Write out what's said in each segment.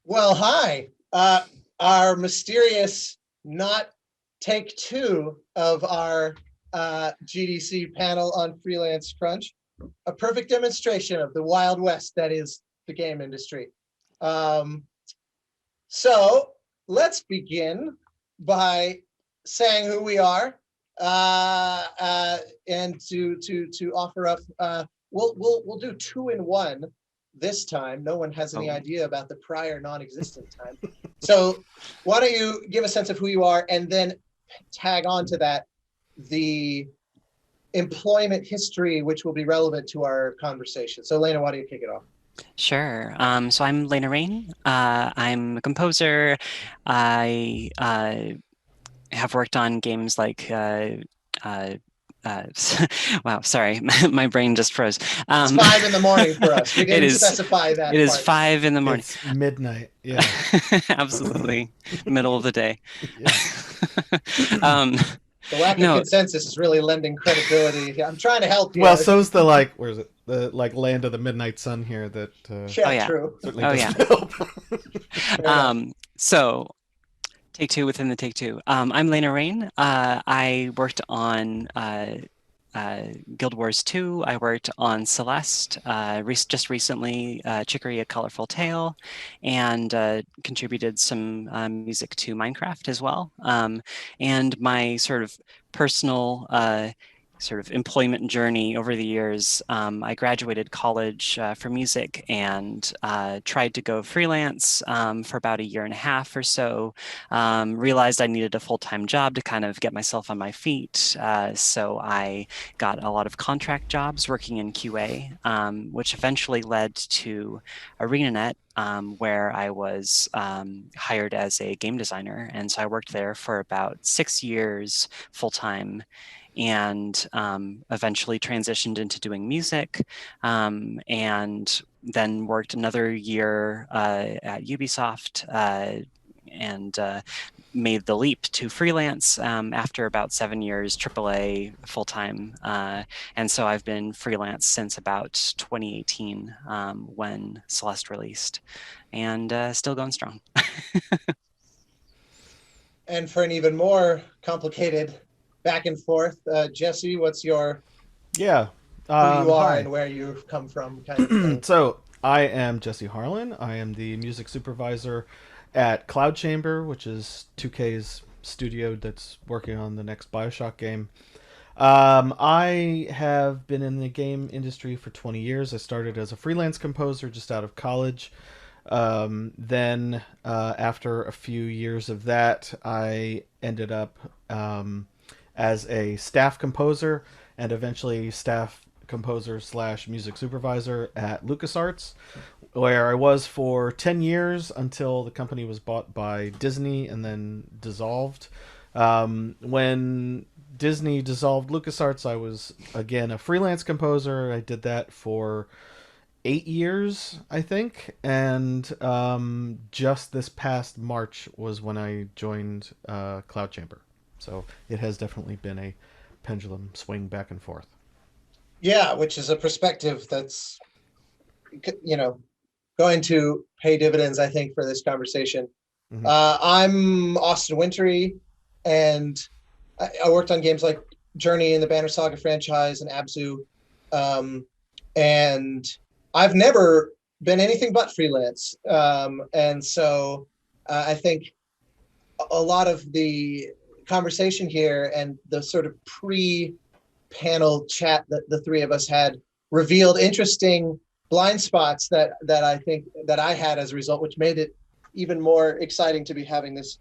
Well, hi. Our mysterious not take two of our GDC panel on freelance crunch, a perfect demonstration of the Wild West that is the game industry. Um, so let's begin by saying who we are, and to offer up. We'll do two in one this time. No one has any idea about the prior non-existent time. So why don't you give a sense of who you are, and then tag on to that the employment history, which will be relevant to our conversation. So Lena, why don't you kick it off? Sure. So I'm Lena Rain. I'm a composer. I have worked on games like uh, uh, wow, sorry, my brain just froze. It's 5 in the morning for us. We It didn't is specify it that is part. 5 in the morning. It's midnight. Yeah. Absolutely, middle of the day. Yeah. Um, The lack of no, consensus is really lending credibility. I'm trying to help you. Well, so's the where is it? The land of the midnight sun here that oh Yeah, yeah, true. certainly oh yeah. doesn't help. Fair enough. So take two within the take two. I'm Lena Rain. I worked on Guild Wars 2. I worked on Celeste, just recently, Chicory: A Colorful Tale, and contributed some music to Minecraft as well. And my sort of personal sort of employment journey over the years, I graduated college for music and tried to go freelance for about a year and a half or so. Realized I needed a full-time job to kind of get myself on my feet. So I got a lot of contract jobs working in QA, which eventually led to ArenaNet, where I was hired as a game designer. And so I worked there for about 6 years full time and eventually transitioned into doing music, and then worked another year at Ubisoft, and made the leap to freelance after about 7 years AAA full time. And so I've been freelance since about 2018, when Celeste released, and still going strong. And for an even more complicated back and forth, Jesse, what's your Yeah. who you are Hi. and where you've come from kind of thing? So I am Jesse Harlan. I am the music supervisor at Cloud Chamber, which is 2K's studio that's working on the next Bioshock game. I have been in the game industry for 20 years. I started as a freelance composer just out of college. Then, after a few years of that, I ended up as a staff composer and eventually staff composer slash music supervisor at LucasArts, where I was for 10 years until the company was bought by Disney and then dissolved. When Disney dissolved LucasArts, I was again a freelance composer. I did that for 8 years, I think, and just this past March was when I joined Cloud Chamber. So it has definitely been a pendulum swing back and forth. Yeah, which is a perspective that's you know going to pay dividends, I think, for this conversation. Hmm. I'm Austin Wintory, and I worked on games like Journey and the Banner Saga franchise and Abzu, and I've never been anything but freelance. And so I think a lot of the conversation here and the sort of pre-panel chat that the three of us had revealed interesting blind spots that I think that I had as a result, which made it even more exciting to be having this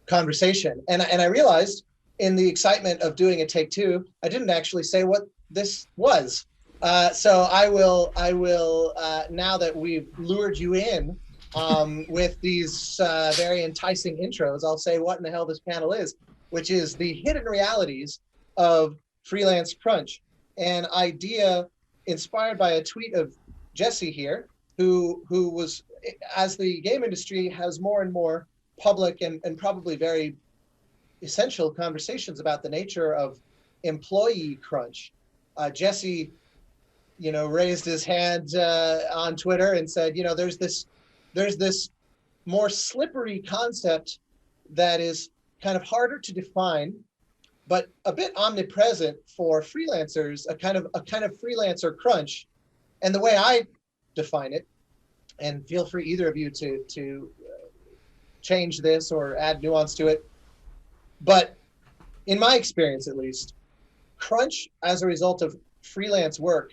conversation. And I realized in the excitement of doing a take two, I didn't actually say what this was. So I will now that we've lured you in with these very enticing intros, I'll say what in the hell this panel is, which is the hidden realities of freelance crunch, an idea inspired by a tweet of Jesse here, who was, as the game industry has more and more public and probably very essential conversations about the nature of employee crunch. Jesse, raised his hand on Twitter and said, there's this more slippery concept that is kind of harder to define, but a bit omnipresent for freelancers, a kind of freelancer crunch. And the way I define it, and feel free either of you to change this or add nuance to it, but in my experience at least, crunch as a result of freelance work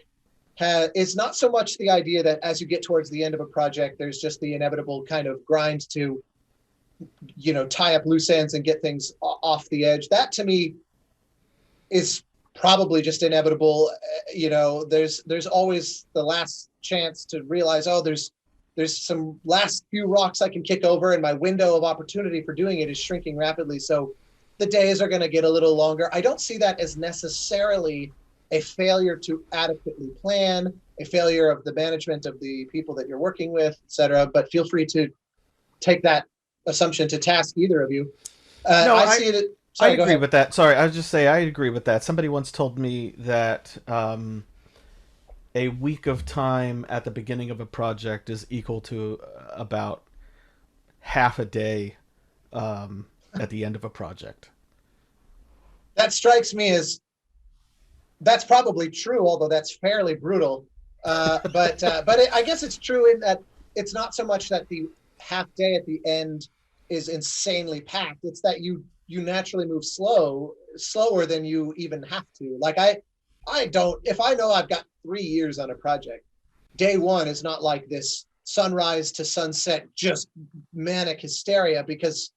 is not so much the idea that as you get towards the end of a project, there's just the inevitable kind of grind to, tie up loose ends and get things off the edge. That to me is probably just inevitable. There's always the last chance to realize, oh, there's some last few rocks I can kick over, and my window of opportunity for doing it is shrinking rapidly. So the days are going to get a little longer. I don't see that as necessarily a failure to adequately plan, a failure of the management of the people that you're working with, et cetera. But feel free to take that assumption to task, either of you. No, I see it. Sorry, I agree with that. Sorry, I was just saying I agree with that. Somebody once told me that a week of time at the beginning of a project is equal to about half a day at the end of a project. That strikes me as that's probably true, although that's fairly brutal. But I guess it's true in that it's not so much that the half day at the end is insanely packed. It's that you naturally move slower than you even have to. Like I don't, if I know I've got 3 years on a project, day one is not like this sunrise to sunset, just manic hysteria, because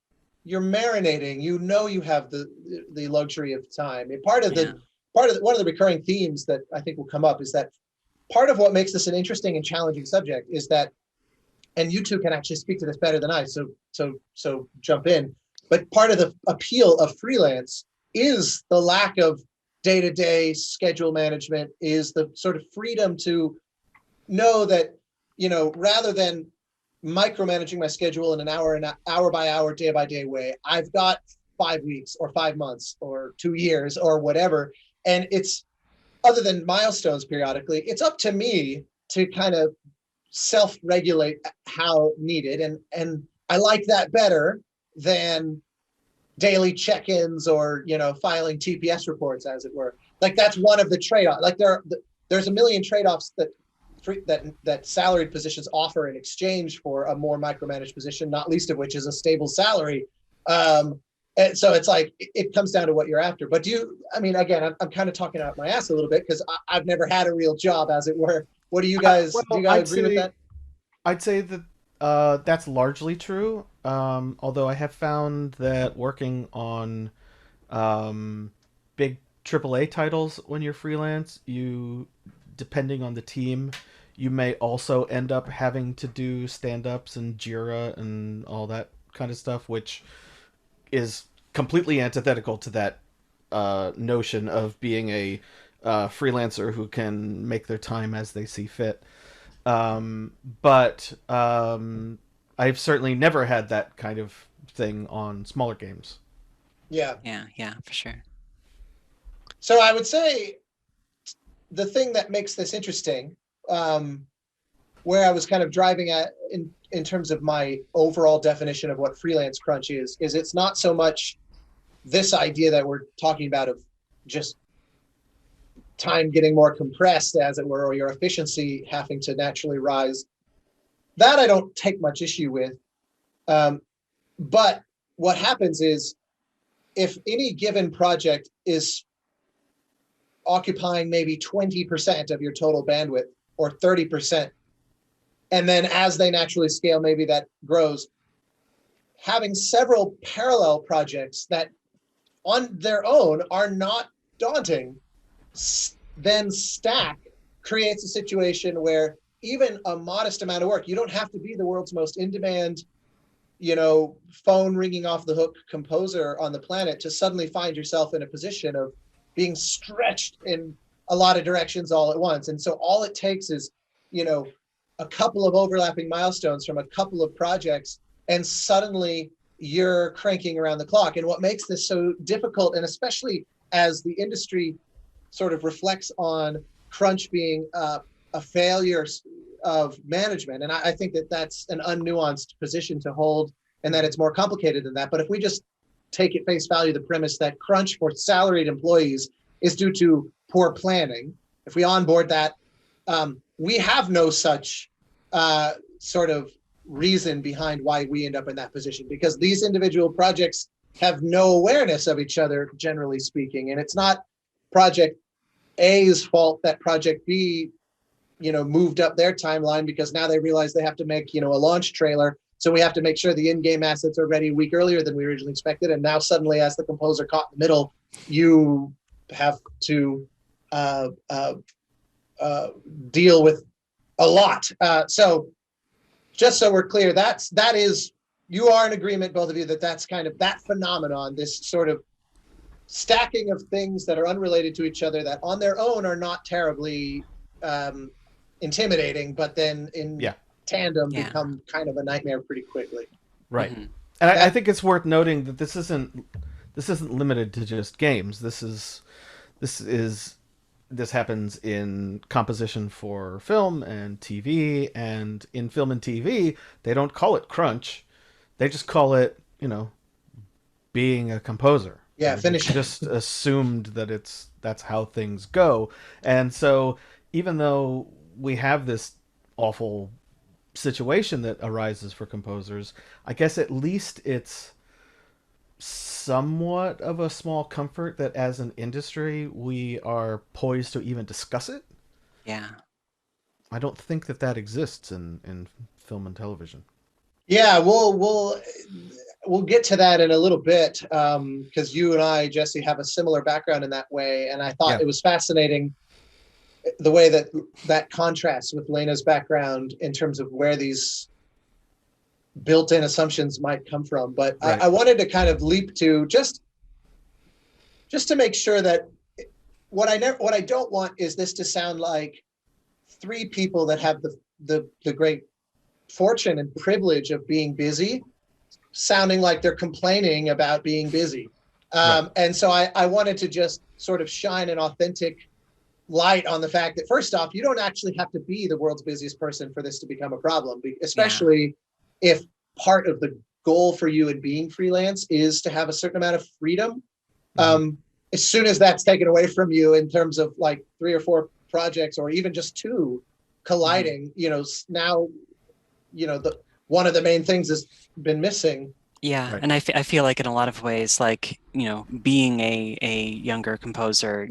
you're marinating, you have the luxury of time. And one of the recurring themes that I think will come up is that part of what makes this an interesting and challenging subject is that, and you two can actually speak to this better than I, so jump in. But part of the appeal of freelance is the lack of day-to-day schedule management, is the sort of freedom to know that, rather than micromanaging my schedule in an hour by hour, day by day way, I've got 5 weeks or 5 months or 2 years or whatever. And it's, other than milestones periodically, it's up to me to kind of self-regulate how needed. And I like that better than daily check-ins or, filing TPS reports, as it were. Like, that's one of the trade-offs. Like there's a million trade-offs that salaried positions offer in exchange for a more micromanaged position, not least of which is a stable salary. And so it's like, it comes down to what you're after. But again, I'm kind of talking out my ass a little bit because I've never had a real job, as it were. What do you guys, do you guys agree with that? I'd say that that's largely true. Although I have found that working on big AAA titles when you're freelance, depending on the team, you may also end up having to do stand-ups and Jira and all that kind of stuff, which is completely antithetical to that notion of being a freelancer who can make their time as they see fit. But I've certainly never had that kind of thing on smaller games. Yeah, for sure. So I would say the thing that makes this interesting, where I was kind of driving at in terms of my overall definition of what freelance crunch is it's not so much this idea that we're talking about of just time getting more compressed, as it were, or your efficiency having to naturally rise. That I don't take much issue with. But what happens is, if any given project is occupying maybe 20% of your total bandwidth or 30%, and then as they naturally scale, maybe that grows, having several parallel projects that on their own are not daunting, then stack creates a situation where even a modest amount of work, you don't have to be the world's most in-demand, phone ringing off the hook composer on the planet to suddenly find yourself in a position of being stretched in a lot of directions all at once. And so all it takes is, a couple of overlapping milestones from a couple of projects, and suddenly you're cranking around the clock. And what makes this so difficult, and especially as the industry sort of reflects on crunch being a failure of management. And I think that that's an unnuanced position to hold, and that it's more complicated than that. But if we just take at face value the premise that crunch for salaried employees is due to poor planning, if we onboard that, we have no such sort of reason behind why we end up in that position, because these individual projects have no awareness of each other, generally speaking. And it's not project A's fault that project B, moved up their timeline because now they realize they have to make, a launch trailer. So we have to make sure the in-game assets are ready a week earlier than we originally expected. And now suddenly, as the composer caught in the middle, you have to deal with a lot. So just so we're clear, that is, you are in agreement, both of you, that's kind of that phenomenon, this sort of stacking of things that are unrelated to each other that on their own are not terribly intimidating, but then in tandem become kind of a nightmare pretty quickly. Right. Mm-hmm. And I think it's worth noting that this isn't limited to just games. This happens in composition for film and TV, and in film and TV, they don't call it crunch. They just call it, being a composer. Yeah, finishing. Just assumed that that's how things go. And so even though we have this awful situation that arises for composers, I guess at least it's somewhat of a small comfort that as an industry we are poised to even discuss it. Yeah. I don't think that exists in film and television. Yeah, we'll get to that in a little bit, because you and I, Jesse, have a similar background in that way, and I thought it was fascinating the way that contrasts with Lena's background in terms of where these built-in assumptions might come from. But I wanted to kind of leap to just to make sure that what I don't want is this to sound like three people that have the great fortune and privilege of being busy sounding like they're complaining about being busy. And so I wanted to just sort of shine an authentic light on the fact that, first off, you don't actually have to be the world's busiest person for this to become a problem, especially if part of the goal for you in being freelance is to have a certain amount of freedom. As soon as that's taken away from you in terms of like 3 or 4 projects, or even just 2 colliding, now, one of the main things has been missing. Yeah, and I feel like in a lot of ways, like, being a younger composer,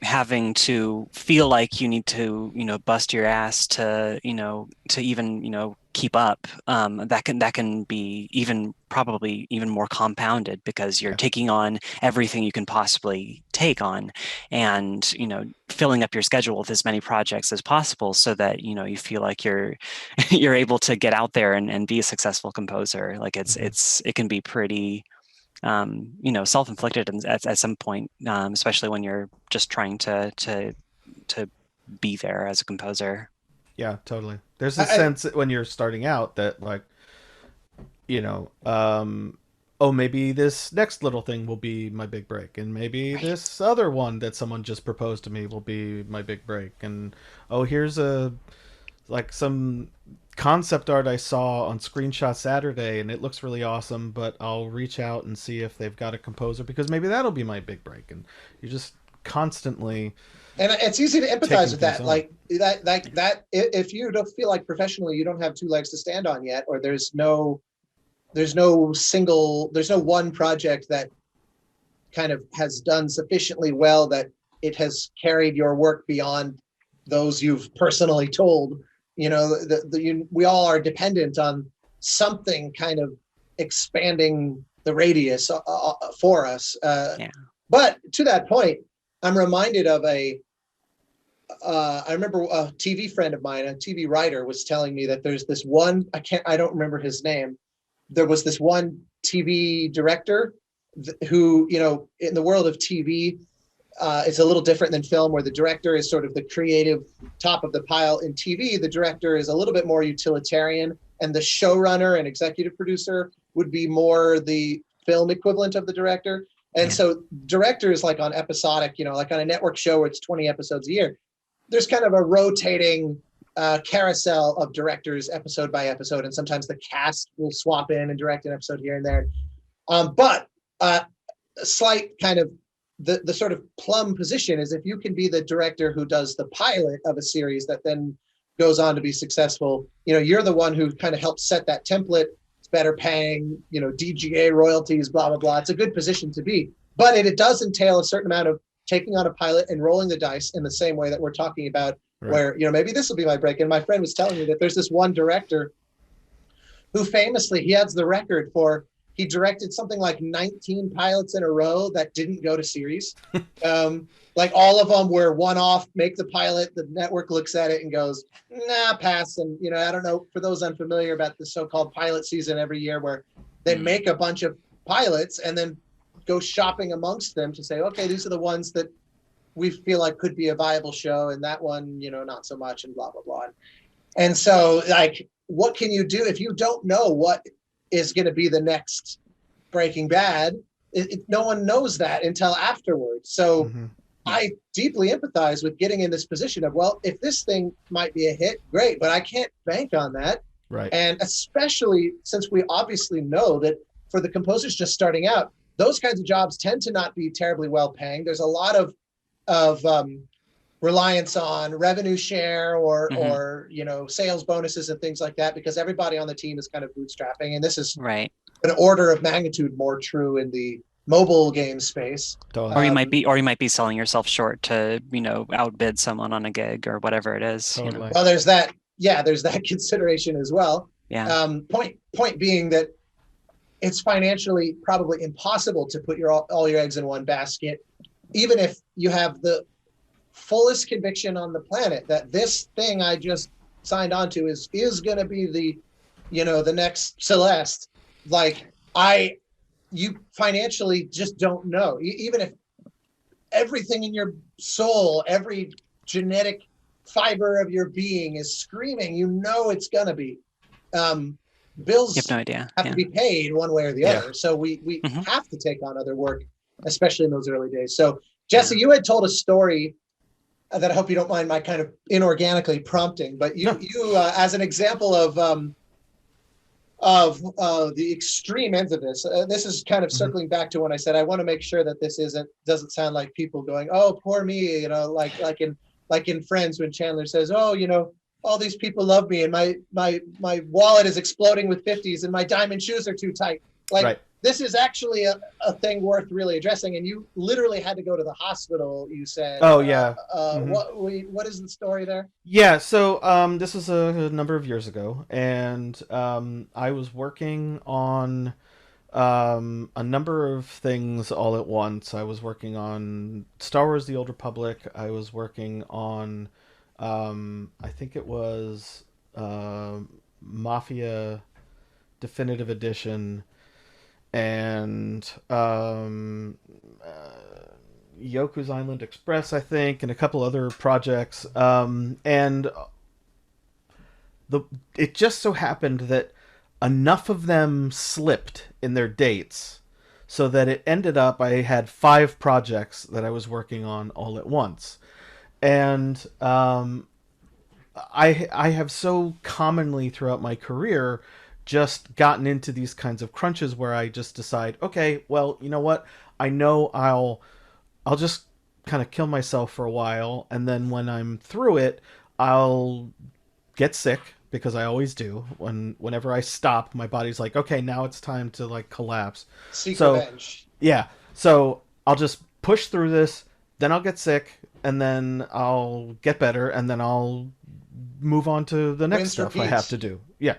having to feel like you need to, bust your ass to, to even, keep up, that can be probably even more compounded, because you're taking on everything you can possibly take on, and, filling up your schedule with as many projects as possible so that, you feel like you're able to get out there and be a successful composer. Like it can be pretty, self-inflicted at some point, especially when you're just trying to be there as a composer. Yeah, totally. There's a sense when you're starting out that, like, maybe this next little thing will be my big break, and maybe this other one that someone just proposed to me will be my big break, and here's some concept art I saw on Screenshot Saturday, and it looks really awesome, but I'll reach out and see if they've got a composer, because maybe that'll be my big break. And you're just constantly... And it's easy to empathize with that. Like that, if you don't feel like professionally you don't have 2 legs to stand on yet, or there's no one project that kind of has done sufficiently well that it has carried your work beyond those you've personally told, we all are dependent on something kind of expanding the radius for us. But to that point, I'm reminded of I remember a TV friend of mine, a TV writer, was telling me that there's this one, I don't remember his name. There was this one TV director who, in the world of TV, it's a little different than film, where the director is sort of the creative top of the pile. In TV, the director is a little bit more utilitarian, and the showrunner and executive producer would be more the film equivalent of the director. And so directors, like on episodic, like on a network show where it's 20 episodes a year, there's kind of a rotating carousel of directors episode by episode, and sometimes the cast will swap in and direct an episode here and there. But a slight kind of the sort of plum position is if you can be the director who does the pilot of a series that then goes on to be successful, you're the one who kind of helps set that template. It's better paying, DGA royalties, blah, blah, blah. It's a good position to be, but it does entail a certain amount of taking on a pilot and rolling the dice in the same way that we're talking about, right. Where, maybe this will be my break. And my friend was telling me that there's this one director who famously, he has the record for, he directed something like 19 pilots in a row that didn't go to series. Like all of them were one-off, make the pilot, the network looks at it and goes, nah, pass. And, I don't know, for those unfamiliar about the so-called pilot season every year where they make a bunch of pilots and then go shopping amongst them to say, okay, these are the ones that we feel like could be a viable show. And that one, not so much, and blah, blah, blah. And so like, what can you do if you don't know what is going to be the next Breaking Bad? No one knows that until afterwards. So I deeply empathize with getting in this position of, well, if this thing might be a hit, great, but I can't bank on that. Right. And especially since we obviously know that for the composers just starting out, those kinds of jobs tend to not be terribly well paying. There's a lot of reliance on revenue share or sales bonuses and things like that, because everybody on the team is kind of bootstrapping. And this is right. an order of magnitude more true in the mobile game space. Or you might be selling yourself short to, outbid someone on a gig or whatever it is. Totally. Well, there's that. Yeah, there's that consideration as well. Yeah. Point being that it's financially probably impossible to put all your eggs in one basket, even if you have the fullest conviction on the planet that this thing I just signed on to is going to be the next Celeste. Like you financially just don't know. Even if everything in your soul, every genetic fiber of your being is screaming, it's going to be. Bills you have no idea. Have to be paid one way or the other. So we have to take on other work, especially in those early days. So Jesse, you had told a story that I hope you don't mind my kind of inorganically prompting, but you as an example of the extreme ends of this. This is kind of circling back to when I said I want to make sure that this doesn't sound like people going, "Oh, poor me," like in Friends when Chandler says, "Oh, all these people love me, and my wallet is exploding with 50s, and my diamond shoes are too tight." Like right. This is actually a thing worth really addressing, and you literally had to go to the hospital. You said, "Oh yeah." What is the story there? Yeah, so this was a number of years ago, and I was working on a number of things all at once. I was working on Star Wars: The Old Republic. I was working on, I think it was Mafia Definitive Edition, and Yoku's Island Express, I think, and a couple other projects. And it just so happened that enough of them slipped in their dates so that it ended up I had 5 projects that I was working on all at once. And I have so commonly throughout my career just gotten into these kinds of crunches where I just decide, okay, well, you know what? I know I'll just kind of kill myself for a while, and then when I'm through it, I'll get sick, because I always do. Whenever I stop, my body's like, okay, now it's time to like collapse. Seek revenge. Yeah. So I'll just push through this, then I'll get sick, and then I'll get better, and then I'll move on to the next stuff I have to do. Yeah.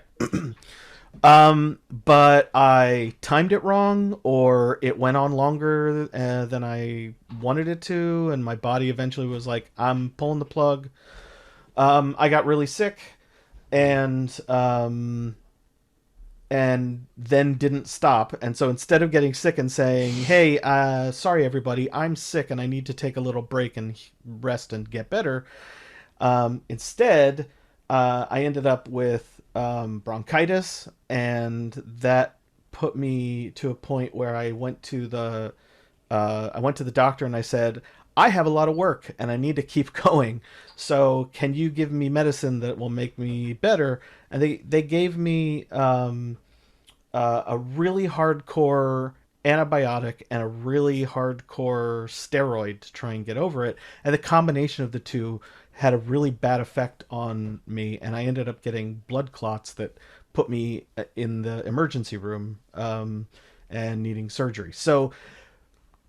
But I timed it wrong, or it went on longer than I wanted it to, and my body eventually was like, I'm pulling the plug. I got really sick, and then didn't stop. And so instead of getting sick and saying, hey, sorry everybody, I'm sick and I need to take a little break and rest and get better, instead I ended up with bronchitis, and that put me to a point where I went to the doctor and I said, I have a lot of work and I need to keep going. So can you give me medicine that will make me better? And they gave me a really hardcore antibiotic and a really hardcore steroid to try and get over it. And the combination of the two had a really bad effect on me, and I ended up getting blood clots that put me in the emergency room and needing surgery. So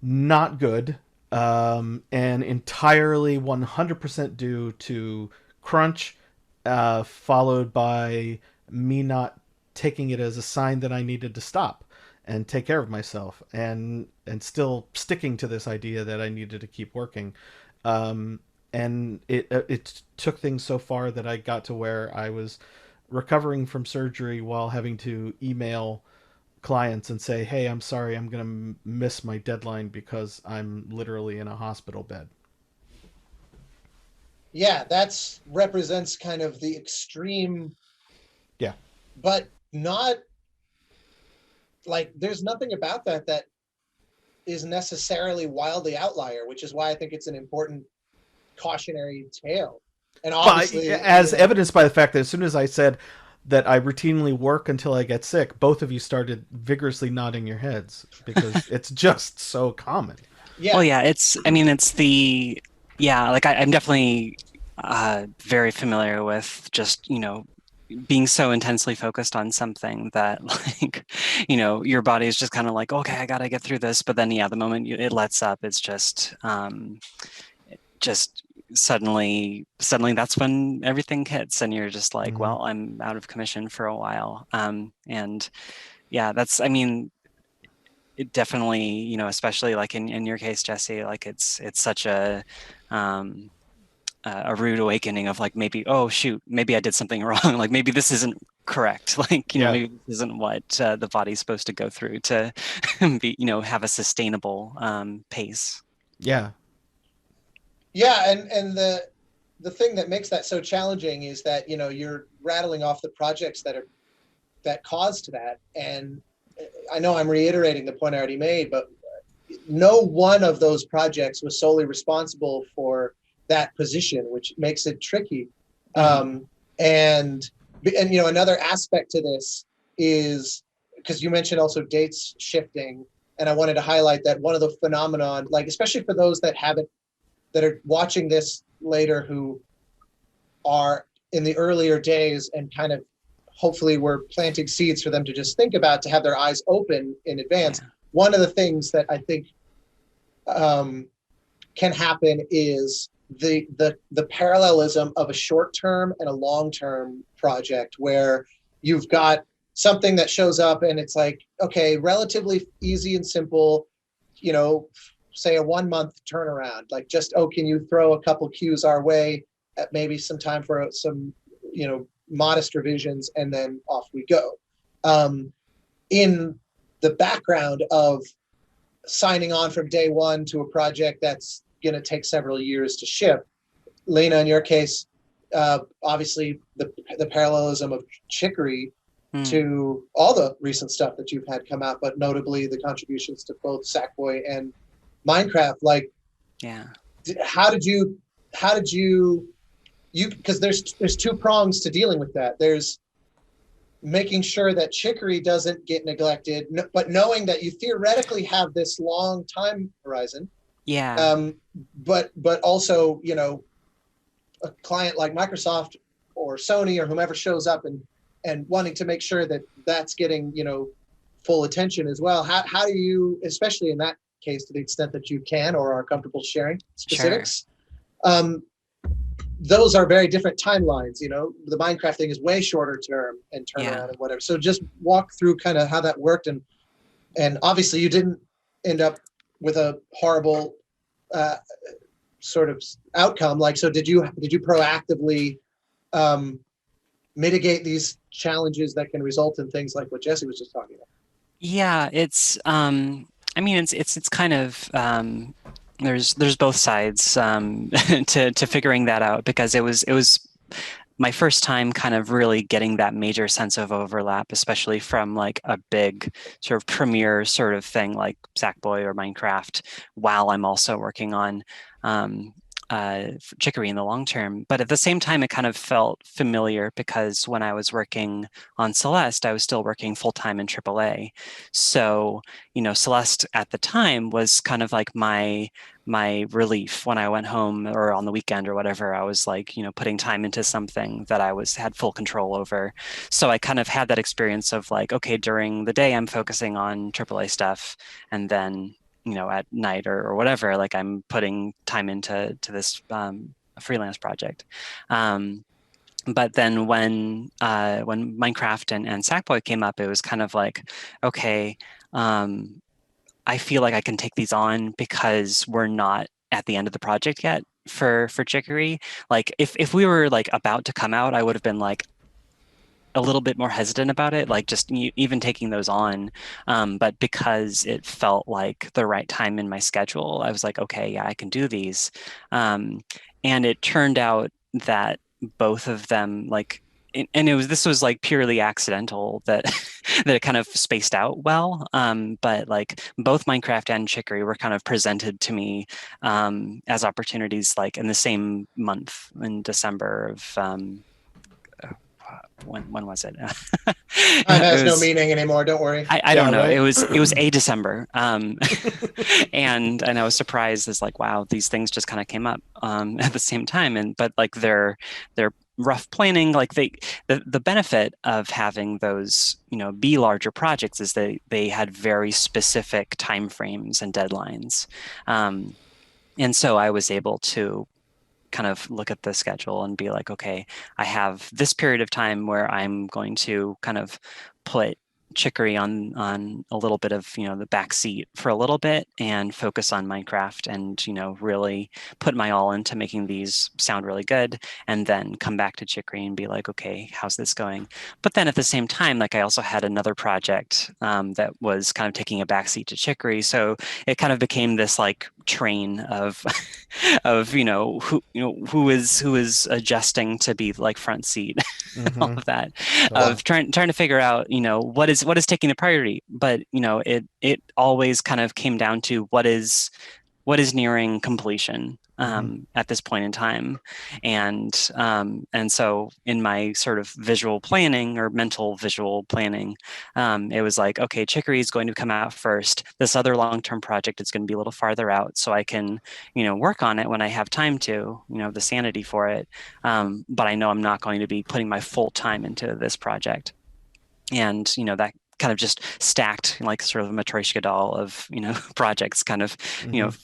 not good, and entirely 100% due to crunch, followed by me not taking it as a sign that I needed to stop and take care of myself, and still sticking to this idea that I needed to keep working. And it took things so far that I got to where I was recovering from surgery while having to email clients and say, "Hey, I'm sorry, I'm going to miss my deadline because I'm literally in a hospital bed." Yeah, that's represents kind of the extreme, Yeah. but not like there's nothing about that is necessarily wildly outlier, which is why I think it's an important cautionary tale. And obviously, as evidenced by the fact that as soon as I said that I routinely work until I get sick, both of you started vigorously nodding your heads because it's just so common. Yeah. Well, yeah, like I'm definitely very familiar with just, being so intensely focused on something that like, your body is just kind of like, okay, I gotta get through this. But then, yeah, the moment it lets up, it's just suddenly that's when everything hits and you're just like, well, I'm out of commission for a while. And yeah, I mean, it definitely, especially like in your case, Jesse, like it's such a rude awakening of like, maybe, oh shoot, maybe I did something wrong. Like maybe this isn't correct. Like, maybe this isn't what the body's supposed to go through to be, have a sustainable pace. Yeah. Yeah, and the thing that makes that so challenging is that you're rattling off the projects that caused that, and I know I'm reiterating the point I already made, but no one of those projects was solely responsible for that position, which makes it tricky. And another aspect to this is because you mentioned also dates shifting, and I wanted to highlight that one of the phenomenon, like especially for those that are watching this later who are in the earlier days and kind of hopefully we're planting seeds for them to just think about, to have their eyes open in advance. Yeah. One of the things that I think can happen is the parallelism of a short-term and a long-term project, where you've got something that shows up and it's like, okay, relatively easy and simple, say a 1 month turnaround, like just, can you throw a couple cues our way at maybe some time for some, modest revisions, and then off we go. In the background of signing on from day one to a project that's going to take several years to ship, Lena, in your case, obviously the parallelism of Chicory to all the recent stuff that you've had come out, but notably the contributions to both Sackboy and Minecraft. Like, yeah, how did you because there's two prongs to dealing with that. There's making sure that Chicory doesn't get neglected, but knowing that you theoretically have this long time horizon. Yeah. But also, a client like Microsoft or Sony or whomever shows up and wanting to make sure that that's getting, full attention as well. How do you, especially in that case, to the extent that you can or are comfortable sharing specifics, sure. Those are very different timelines. The Minecraft thing is way shorter term and turnaround and whatever. So just walk through kind of how that worked, and obviously you didn't end up with a horrible sort of outcome. Like, so did you proactively mitigate these challenges that can result in things like what Jesse was just talking about? Yeah, it's it's kind of there's both sides to figuring that out, because it was my first time kind of really getting that major sense of overlap, especially from like a big sort of premiere sort of thing like Sackboy or Minecraft, while I'm also working on Chicory in the long term. But at the same time, it kind of felt familiar because when I was working on Celeste, I was still working full time in AAA. So, Celeste at the time was kind of like my relief when I went home or on the weekend or whatever. I was like, putting time into something that I had full control over. So I kind of had that experience of like, okay, during the day I'm focusing on AAA stuff, and then at night or whatever, like I'm putting time into this freelance project. But then when Minecraft and Sackboy came up, it was kind of like, okay, I feel like I can take these on because we're not at the end of the project yet for Chicory. Like if we were like about to come out, I would have been like a little bit more hesitant about it, like just even taking those on. But because it felt like the right time in my schedule, I was like, okay, yeah, I can do these. And it turned out that both of them, like, and this was like purely accidental that that it kind of spaced out well. But like both Minecraft and Chicory were kind of presented to me as opportunities, like in the same month in December of when was it? Time has no meaning anymore. Don't worry. I don't know. Right? It was a December, and I was surprised as like, wow, these things just kind of came up at the same time. But like their rough planning, like the benefit of having those be larger projects is they had very specific timeframes and deadlines, and so I was able to kind of look at the schedule and be like, okay, I have this period of time where I'm going to kind of put Chicory on a little bit of the back seat for a little bit and focus on Minecraft and really put my all into making these sound really good, and then come back to Chicory and be like, okay, how's this going? But then at the same time, like I also had another project that was kind of taking a back seat to Chicory, so it kind of became this like train of of who is adjusting to be like front seat, all of that, of trying to figure out what is taking the priority. But it always kind of came down to what is nearing completion at this point in time. And so in my sort of visual planning or mental visual planning, it was like, okay, Chicory is going to come out first. This other long-term project is going to be a little farther out, so I can work on it when I have time to, the sanity for it. But I know I'm not going to be putting my full time into this project. And that kind of just stacked like sort of a Matryoshka doll of projects, kind of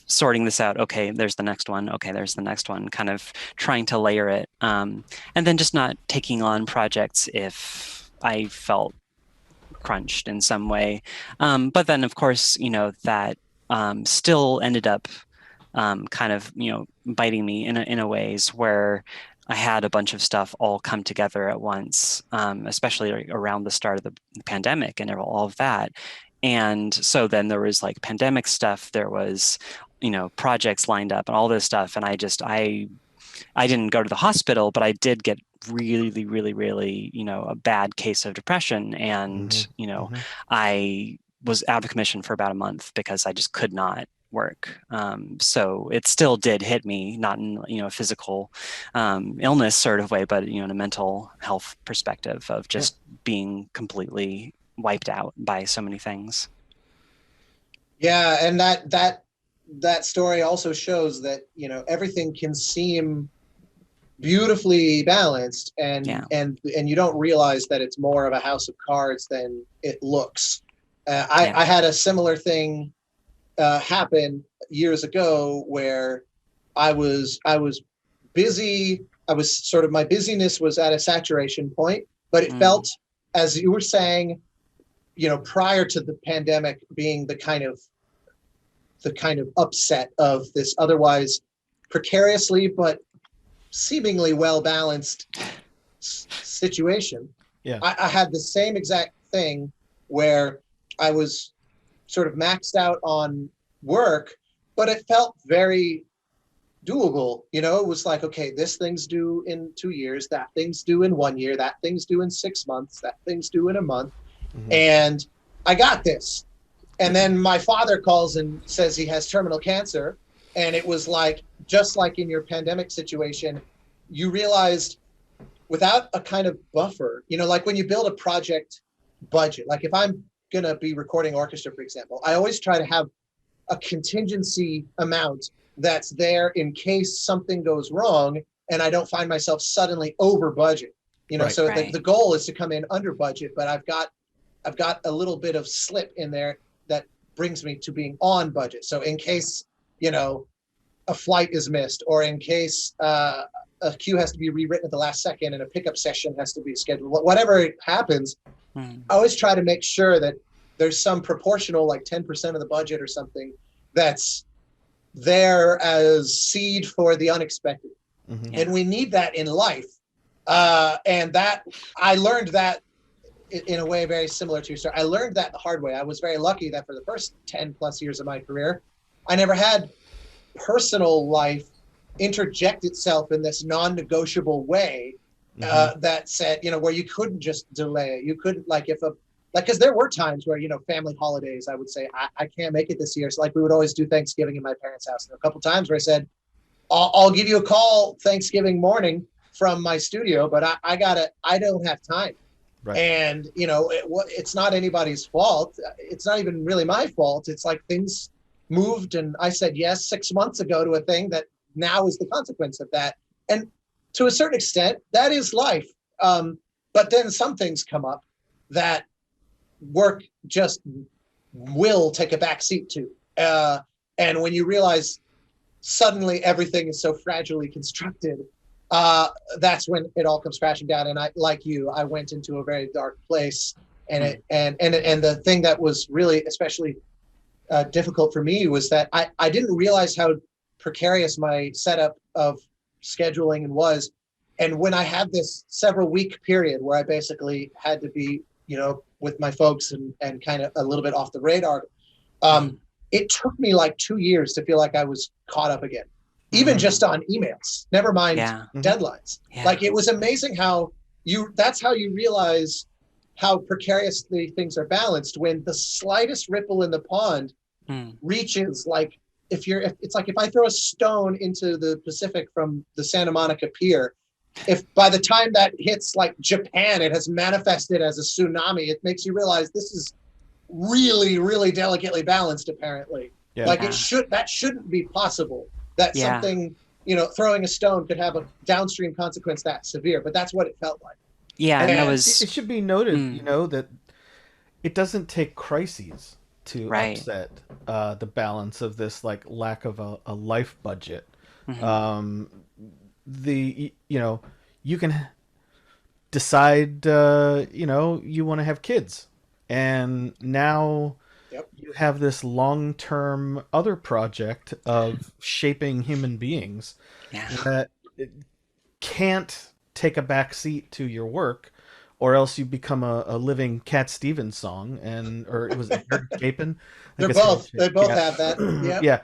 sorting this out. Okay, there's the next one. Okay, there's the next one. Kind of trying to layer it, and then just not taking on projects if I felt crunched in some way. But then, of course, that still ended up kind of biting me in a ways where I had a bunch of stuff all come together at once, especially around the start of the pandemic and all of that. And so then there was like pandemic stuff, there was, projects lined up and all this stuff. And I didn't go to the hospital, but I did get really, really, really, a bad case of depression. And, I was out of commission for about a month because I just could not work. So it still did hit me, not in a physical illness sort of way, but in a mental health perspective of just being completely wiped out by so many things. Yeah, and that story also shows that everything can seem beautifully balanced, and you don't realize that it's more of a house of cards than it looks. I had a similar thing happen years ago where I was busy. My busyness was at a saturation point, but it felt, as you were saying, prior to the pandemic being the kind of upset of this otherwise precariously but seemingly well balanced situation. Yeah, I had the same exact thing where I was sort of maxed out on work, but it felt very doable. It was like, okay, this thing's due in 2 years, that thing's due in 1 year, that thing's due in 6 months, that thing's due in a month. And I got this. And then my father calls and says he has terminal cancer. And it was like, just like in your pandemic situation, you realized without a kind of buffer, like when you build a project budget, like if I'm going to be recording orchestra, for example, I always try to have a contingency amount that's there in case something goes wrong and I don't find myself suddenly over budget. Right. So Right. the goal is to come in under budget, but I've got a little bit of slip in there that brings me to being on budget. So in case, a flight is missed, or in case a cue has to be rewritten at the last second and a pickup session has to be scheduled, whatever happens, I always try to make sure that there's some proportional, like 10% of the budget or something, that's there as seed for the unexpected. And we need that in life. And that I learned that in a way very similar to your story. I learned that the hard way. I was very lucky that for the first 10 plus years of my career, I never had personal life interject itself in this non-negotiable way that said, where you couldn't just delay it. You couldn't, because there were times where, family holidays, I would say, I can't make it this year. So we would always do Thanksgiving in my parents' house. And a couple of times where I said, I'll give you a call Thanksgiving morning from my studio, but I don't have time. Right. And, it's not anybody's fault. It's not even really my fault. It's like things moved and I said yes 6 months ago to a thing that now is the consequence of that. And to a certain extent, that is life. But then some things come up that work just will take a back seat to. And when you realize suddenly everything is so fragilely constructed, that's when it all comes crashing down. And I, like you, I went into a very dark place. And the thing that was really especially difficult for me was that I didn't realize how precarious my setup of scheduling was. And when I had this several week period where I basically had to be, with my folks and kind of a little bit off the radar, it took me like 2 years to feel like I was caught up again, even just on emails, never mind deadlines. Yeah. Like it was amazing how that's how you realize how precariously things are balanced when the slightest ripple in the pond reaches, like it's like if I throw a stone into the Pacific from the Santa Monica Pier, if by the time that hits like Japan, it has manifested as a tsunami, it makes you realize this is really, really delicately balanced, apparently. Yeah. Like that shouldn't be possible, that something, throwing a stone could have a downstream consequence that severe, but that's what it felt like. Yeah. And that was, It should be noted, that it doesn't take crises to upset the balance of this like lack of a life budget. You can decide, you want to have kids, and now you have this long-term other project of shaping human beings that can't take a back seat to your work, or else you become a living Cat Stevens song, or it was Eric Chapin. They both have that. Yeah. Yeah.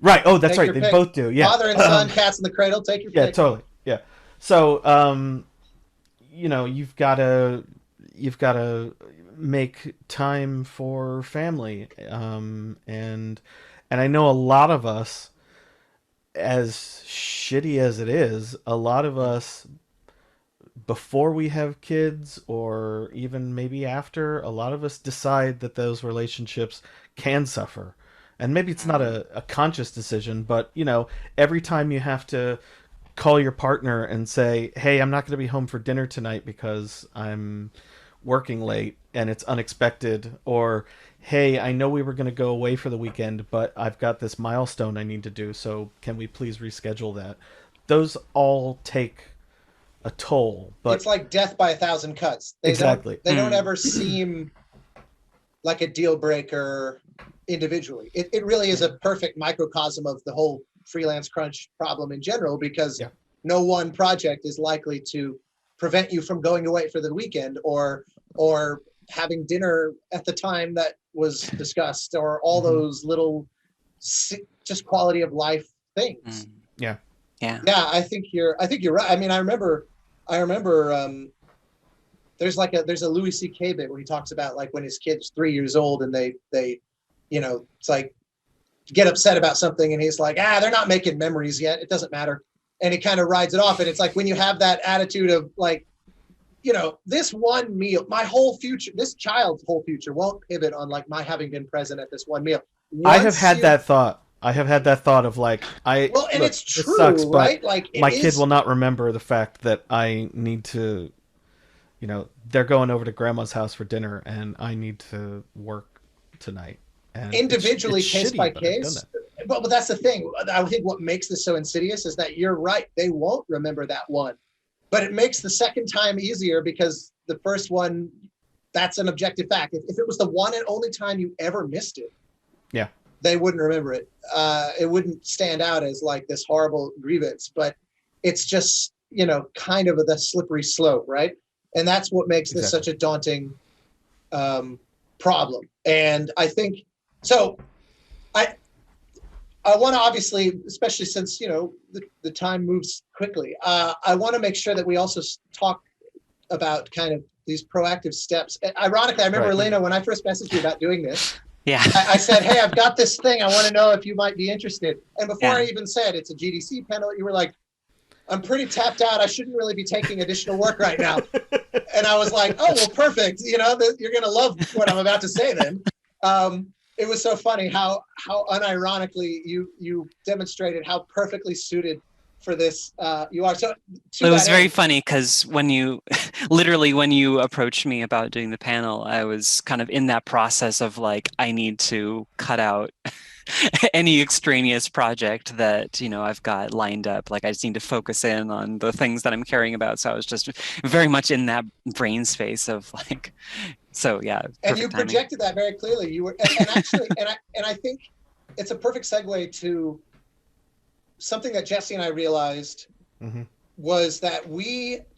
Right. Oh, that's Take right. They your pick. both do. Yeah. Father and son, cats in the cradle. Take your pick. Yeah, totally. Yeah. So, you've got to make time for family, and I know a lot of us, as shitty as it is, a lot of us, before we have kids or even maybe after, a lot of us decide that those relationships can suffer. And maybe it's not a conscious decision, but, every time you have to call your partner and say, hey, I'm not going to be home for dinner tonight because I'm working late and it's unexpected, or, hey, I know we were going to go away for the weekend, but I've got this milestone I need to do, so can we please reschedule that? Those all take a toll. But it's like death by 1,000 cuts. They don't ever seem like a deal breaker individually. It really is a perfect microcosm of the whole freelance crunch problem in general, because no one project is likely to prevent you from going away for the weekend or having dinner at the time that was discussed, or all those little just quality of life things. Yeah. Yeah. Yeah, I think you're right. I mean, I remember there's a Louis C.K. bit where he talks about like when his kid's 3 years old and they it's like get upset about something and he's like, they're not making memories yet. It doesn't matter. And he kind of rides it off. And it's like when you have that attitude of like, this one meal, my whole future, this child's whole future won't pivot on like my having been present at this one meal. I have had that thought. I have had that thought of like, Well, and look, it's this sucks, true, but right? Like it my kid will is. not remember the fact that I need to, they're going over to grandma's house for dinner and I need to work tonight. And Individually, it's case by shitty, but I've done case. that. But that's the thing. I think what makes this so insidious is that you're right. They won't remember that one, but it makes the second time easier because the first one, that's an objective fact. If it was the one and only time you ever missed it, Yeah. they wouldn't remember it. It wouldn't stand out as like this horrible grievance, but it's just, kind of the slippery slope, right? And that's what makes this Exactly. such a daunting problem. And I think, so I want to obviously, especially since, the time moves quickly, I want to make sure that we also talk about kind of these proactive steps. And ironically, I remember, Right. Elena, when I first messaged you about doing this, Yeah. I said, hey, I've got this thing. I want to know if you might be interested. And before Yeah. I even said it's a GDC panel, you were like, I'm pretty tapped out. I shouldn't really be taking additional work right now. And I was like, oh, well, perfect. You're going to love what I'm about to say then. It was so funny how unironically you demonstrated how perfectly suited for this you are. So it was very funny because when you approached me about doing the panel, I was kind of in that process of like, I need to cut out any extraneous project that I've got lined up. Like I just need to focus in on the things that I'm caring about. So I was just very much in that brain space of like, so yeah. And you projected that very clearly. You were, and actually, and I think it's a perfect segue to something that Jesse and I realized was that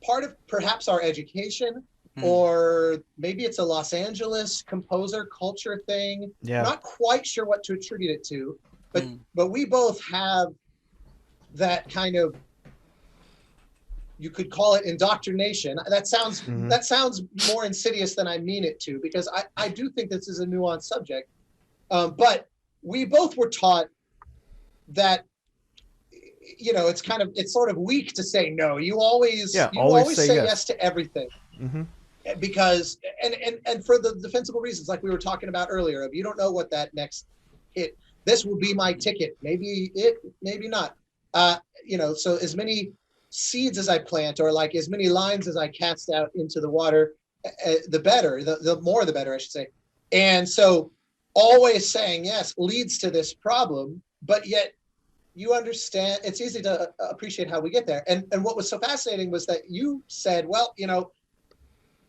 part of perhaps our education, or maybe it's a Los Angeles composer culture thing. Yeah. Not quite sure what to attribute it to, but we both have that kind of, you could call it indoctrination. That sounds more insidious than I mean it to, because I do think this is a nuanced subject. But we both were taught that it's sort of weak to say no. You always say yes to everything. Because and for the defensible reasons, like we were talking about earlier, of you don't know what that next hit. This will be my ticket. Maybe not. So as many seeds as I plant, or like as many lines as I cast out into the water, the better. The more the better, I should say. And so always saying yes leads to this problem, but yet you understand, it's easy to appreciate how we get there. And what was so fascinating was that you said, well,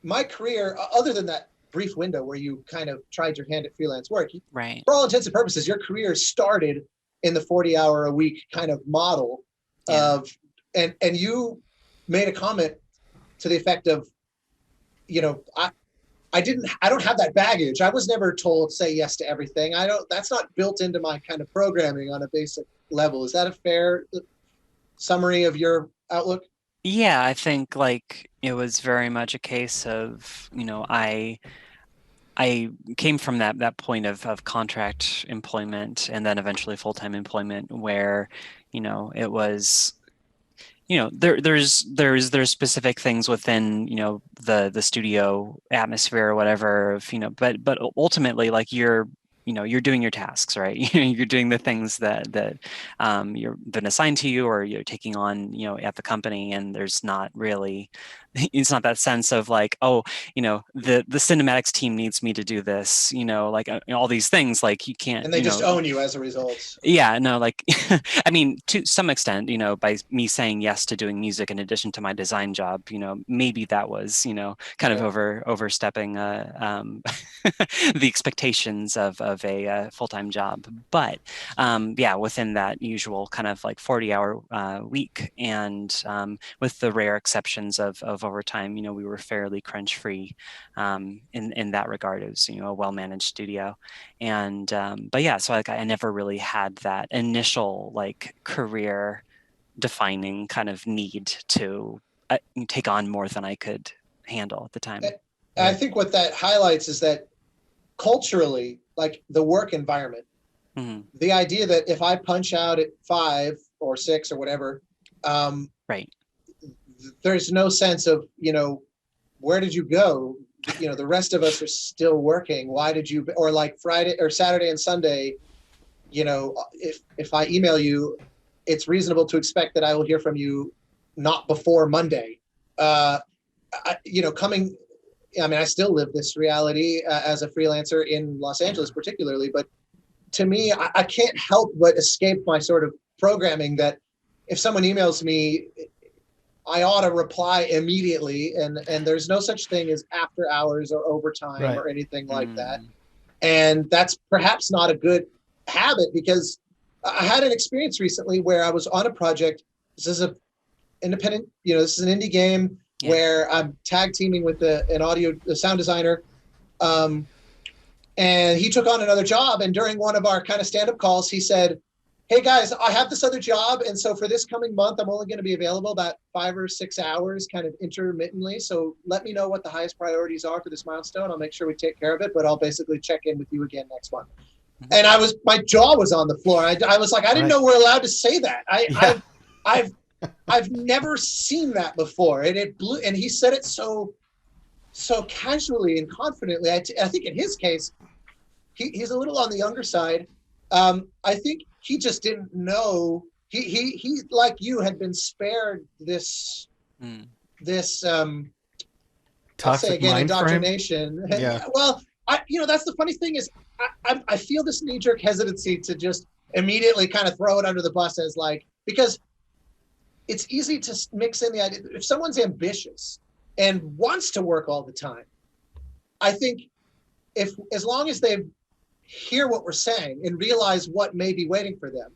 my career, other than that brief window where you kind of tried your hand at freelance work, right, for all intents and purposes, your career started in the 40-hour-a-week kind of model of, and you made a comment to the effect of, I don't have that baggage. I was never told say yes to everything. That's not built into my kind of programming on a basic level. Is that a fair summary of your outlook? Yeah, I think like it was very much a case of, I came from that point of contract employment and then eventually full-time employment where, it was, there's specific things within, the studio atmosphere or whatever of, but ultimately like you're doing your tasks, right? You're doing the things that you're been assigned to you or you're taking on, at the company, and there's not really, it's not that sense of like, oh, the cinematics team needs me to do this, like all these things, like you can't. And they just own you as a result. Yeah, no, like, I mean, to some extent, by me saying yes to doing music in addition to my design job, maybe that was, kind of overstepping the expectations of a full-time job. But yeah, within that usual kind of like 40-hour week, and with the rare exceptions of overtime, we were fairly crunch-free in that regard. It was, a well-managed studio. And but yeah, so like I never really had that initial like career defining kind of need to take on more than I could handle at the time. I think what that highlights is that culturally, like the work environment, the idea that if I punch out at 5 or 6 or whatever, right, there's no sense of, where did you go? The rest of us are still working. Why did you, or like Friday or Saturday and Sunday, if I email you, it's reasonable to expect that I will hear from you not before Monday. I still live this reality as a freelancer in Los Angeles, particularly, but to me, I can't help but escape my sort of programming that if someone emails me, I ought to reply immediately, and there's no such thing as after hours or overtime or anything like that. And that's perhaps not a good habit, because I had an experience recently where I was on a project. This is an independent, this is an indie game where I'm tag teaming with a sound designer. And he took on another job. And during one of our kind of stand-up calls, he said, hey guys, I have this other job. And so for this coming month, I'm only going to be available about 5 or 6 hours kind of intermittently. So let me know what the highest priorities are for this milestone. I'll make sure we take care of it, but I'll basically check in with you again next month. And my jaw was on the floor. I was like, I didn't know we're allowed to say that. I've never seen that before. And it blew, and he said it so casually and confidently. I think in his case, he's a little on the younger side. I think he just didn't know. He like you had been spared this toxic mind indoctrination. Yeah. Well, that's the funny thing is I feel this knee-jerk hesitancy to just immediately kind of throw it under the bus as because it's easy to mix in the idea that if someone's ambitious and wants to work all the time, I think as long as they hear what we're saying and realize what may be waiting for them,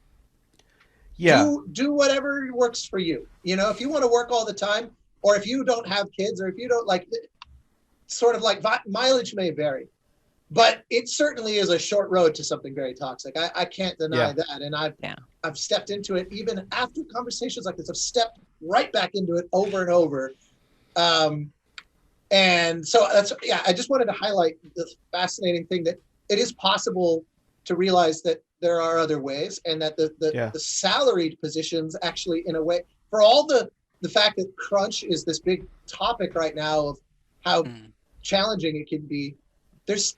do whatever works for you. If you want to work all the time, or if you don't have kids, or if you don't sort of mileage may vary, but it certainly is a short road to something very toxic. I can't deny that. And I've stepped into it even after conversations like this. I've stepped right back into it over and over. And so I just wanted to highlight the fascinating thing that it is possible to realize that there are other ways, and that the salaried positions actually, in a way, for all the fact that crunch is this big topic right now of how challenging it can be, there's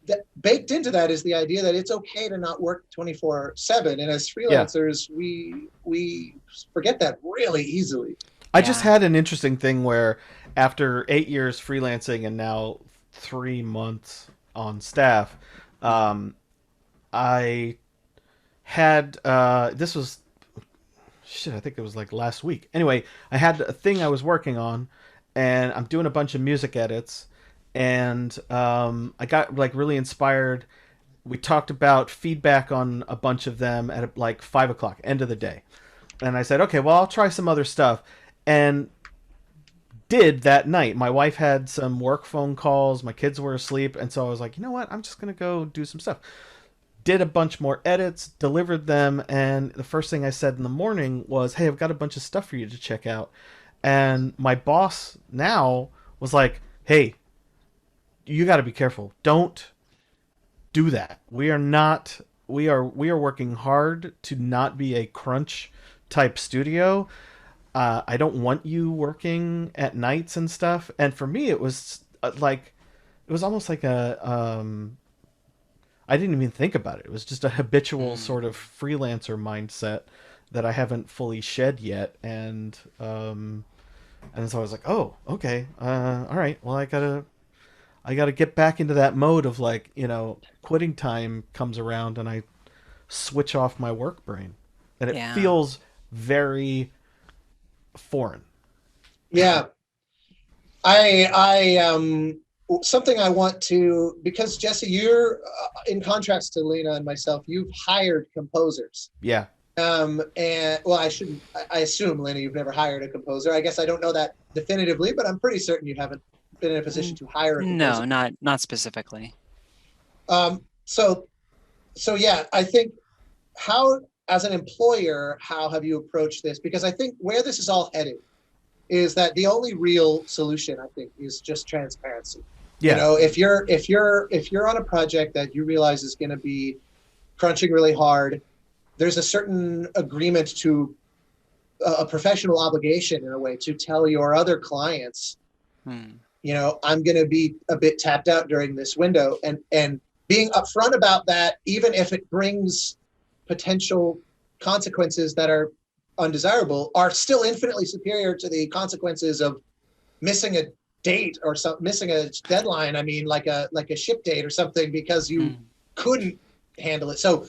that baked into that is the idea that it's okay to not work 24/7. And as freelancers, we forget that really easily. I just had an interesting thing where after 8 years freelancing and now 3 months on staff, I had this was I think it was last week. Anyway, I had a thing I was working on, and I'm doing a bunch of music edits, and I got really inspired. We talked about feedback on a bunch of them at 5 o'clock, end of the day, and I said, okay, well, I'll try some other stuff, and did that night. My wife had some work phone calls, my kids were asleep, and so I was like, you know what, I'm just gonna go do some stuff. Did a bunch more edits, delivered them, and the first thing I said in the morning was, hey, I've got a bunch of stuff for you to check out. And my boss now was like, hey, you got to be careful. Don't do that. We are working hard to not be a crunch type studio. I don't want you working at nights and stuff. And for me, it was almost like I didn't even think about it. It was just a habitual sort of freelancer mindset that I haven't fully shed yet. And so I was like, oh, okay. All right. Well, I gotta get back into that mode of quitting time comes around and I switch off my work brain, and it feels very foreign. Yeah. Something I want to, because Jesse, you're in contrast to Lena and myself, you've hired composers. Yeah. And well, I assume, Lena, you've never hired a composer. I guess I don't know that definitively, but I'm pretty certain you haven't been in a position to hire a composer. No, not specifically. So yeah, I think as an employer, how have you approached this? Because I think where this is all headed is that the only real solution, I think, is just transparency. Yeah. You know, if you're on a project that you realize is going to be crunching really hard, there's a certain agreement to a professional obligation in a way to tell your other clients, you know, I'm going to be a bit tapped out during this window, and being upfront about that, even if it brings potential consequences that are undesirable, are still infinitely superior to the consequences of missing a date or missing a deadline. I mean, like a ship date or something because you couldn't handle it. So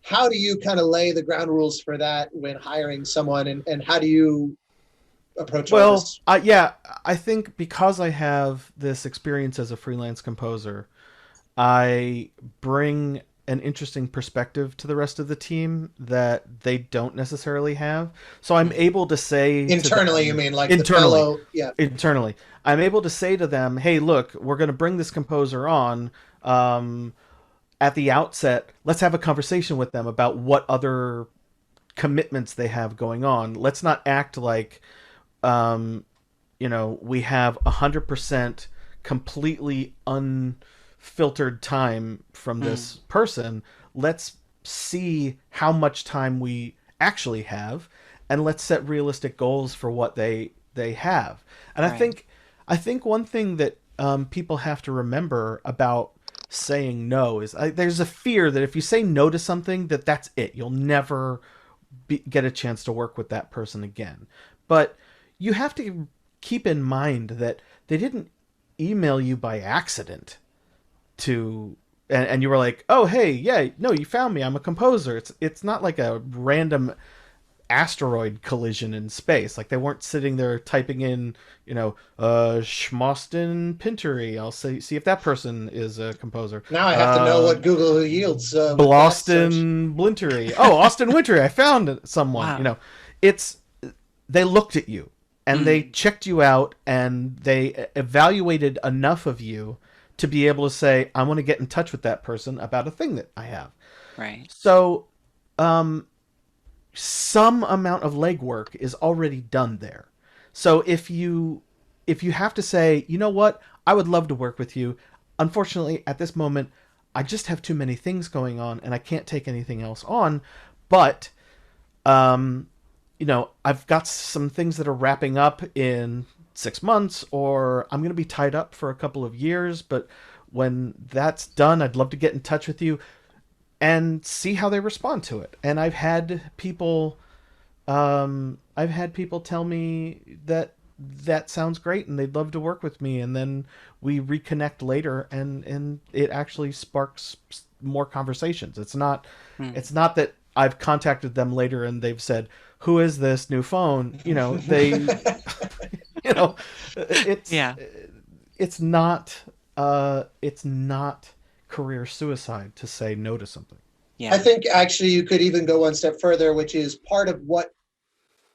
how do you kind of lay the ground rules for that when hiring someone, and how do you approach all this? Yeah, I think because I have this experience as a freelance composer, I bring an interesting perspective to the rest of the team that they don't necessarily have. So I'm able to say internally, you mean, like internally, the fellow, yeah. Internally, I'm able to say to them, "Hey, look, we're going to bring this composer on. At the outset, let's have a conversation with them about what other commitments they have going on. Let's not act like, you know, we have 100% completely unfiltered time from this person. Let's see how much time we actually have, and let's set realistic goals for what they have." And Right. I think one thing that people have to remember about saying no is there's a fear that if you say no to something, that's it. You'll never get a chance to work with that person again. But you have to keep in mind that they didn't email you by accident and you were like, "Oh, hey, yeah, no, you found me. I'm a composer." It's not like a random asteroid collision in space. Like, they weren't sitting there typing in, you know, Schmoston Pintery. I'll see if that person is a composer. Now I have to know what Google yields. Bloston Blintery. Oh, Austin Wintery. I found someone. Wow. You know, they looked at you and they checked you out and they evaluated enough of you to be able to say, "I want to get in touch with that person about a thing that I have." Right. So, some amount of legwork is already done there. So if you have to say, "You know what, I would love to work with you. Unfortunately, at this moment, I just have too many things going on and I can't take anything else on. But, you know, I've got some things that are wrapping up in 6 months, or I'm going to be tied up for a couple of years. But when that's done, I'd love to get in touch with you," and see how they respond to it. And I've had people tell me that sounds great and they'd love to work with me, and then we reconnect later and it actually sparks more conversations. It's not that I've contacted them later and they've said, "Who is this new phone?" You know, they you know, it's not career suicide to say no to something. Yeah. I think actually you could even go one step further, which is part of what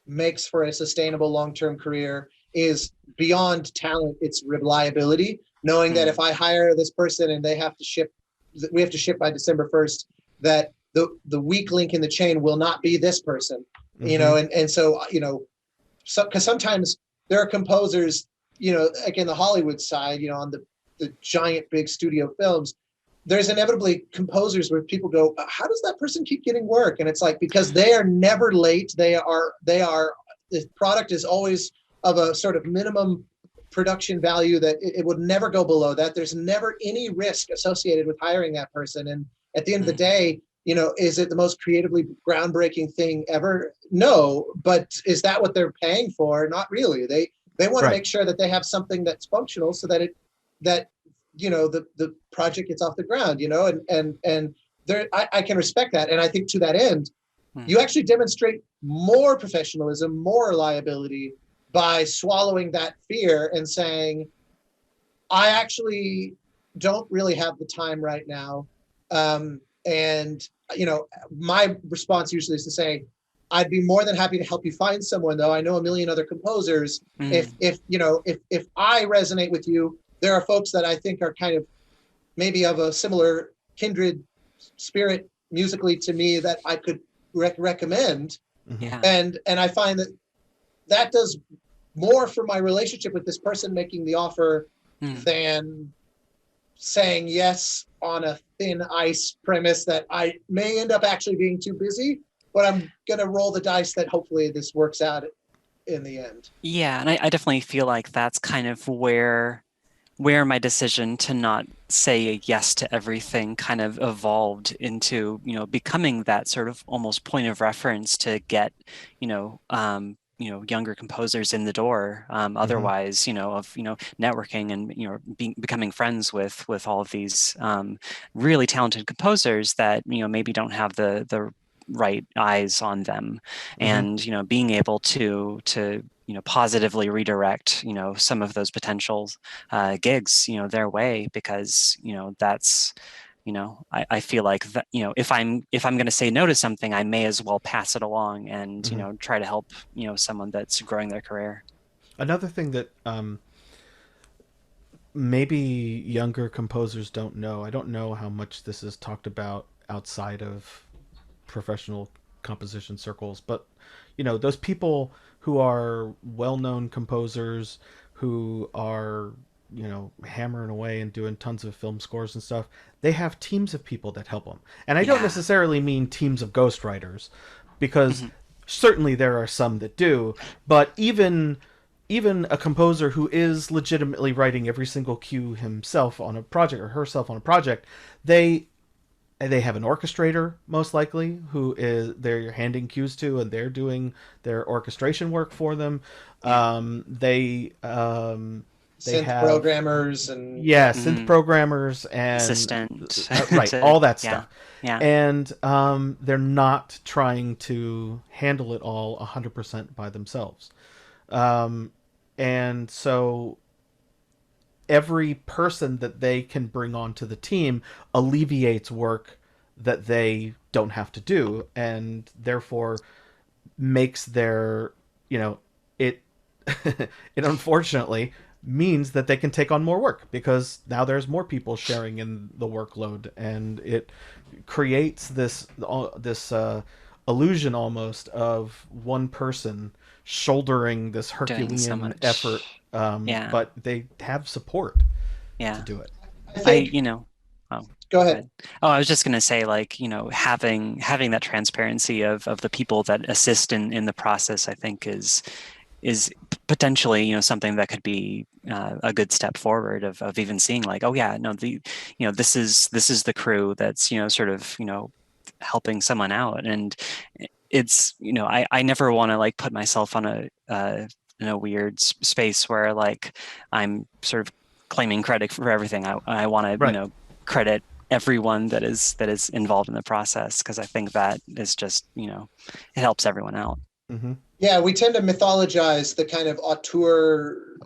makes for a sustainable long-term career is beyond talent, it's reliability. Knowing that if I hire this person and we have to ship by December 1st, that the weak link in the chain will not be this person, you know, and so, you know, because sometimes there are composers, you know, like in the Hollywood side, you know, on the giant big studio films, there's inevitably composers where people go, "How does that person keep getting work?" And it's like, because they are never late. The product is always of a sort of minimum production value that it would never go below that. There's never any risk associated with hiring that person. And at the end of the day, you know, is it the most creatively groundbreaking thing ever? No, but is that what they're paying for? Not really. They want to make sure that they have something that's functional so that you know, the project gets off the ground, you know, and there, I can respect that. And I think to that end, you actually demonstrate more professionalism, more reliability by swallowing that fear and saying, "I actually don't really have the time right now." And, you know, my response usually is to say, "I'd be more than happy to help you find someone, though. I know a million other composers. If I resonate with you, there are folks that I think are kind of maybe of a similar kindred spirit musically to me that I could recommend. Yeah. And I find that does more for my relationship with this person making the offer than saying yes on a thin ice premise that I may end up actually being too busy, but I'm going to roll the dice that hopefully this works out in the end. Yeah, and I definitely feel like that's kind of where my decision to not say yes to everything kind of evolved into, becoming that sort of almost point of reference to get, younger composers in the door. Otherwise, of networking and becoming friends with all of these really talented composers that maybe don't have the right eyes on them, and being able to positively redirect some of those potential gigs their way, because that's I feel like that if I'm going to say no to something, I may as well pass it along and try to help someone that's growing their career. Another thing that maybe younger composers don't know, I don't know how much this is talked about outside of professional composition circles, but those people who are well-known composers who are hammering away and doing tons of film scores and stuff, they have teams of people that help them. And I don't necessarily mean teams of ghostwriters, because certainly there are some that do, but even a composer who is legitimately writing every single cue himself on a project or herself on a project, they have an orchestrator, most likely, who is they're handing cues to, and they're doing their orchestration work for them. They synth have programmers and synth programmers and assistant, right, all that stuff. Yeah. And they're not trying to handle it all 100% by themselves. And so every person that they can bring onto the team alleviates work that they don't have to do, and therefore makes their it it unfortunately means that they can take on more work, because now there's more people sharing in the workload, and it creates this illusion almost of one person shouldering this Herculean effort, but they have support to do it. Go ahead. Oh, I was just going to say, having that transparency of the people that assist in the process, I think is potentially something that could be a good step forward of even seeing this is the crew that's sort of helping someone out. And it's I never want to put myself on in a weird space where I'm sort of claiming credit for everything. I want to credit everyone that is involved in the process, because I think that is just it helps everyone out. Yeah, we tend to mythologize the kind of auteur,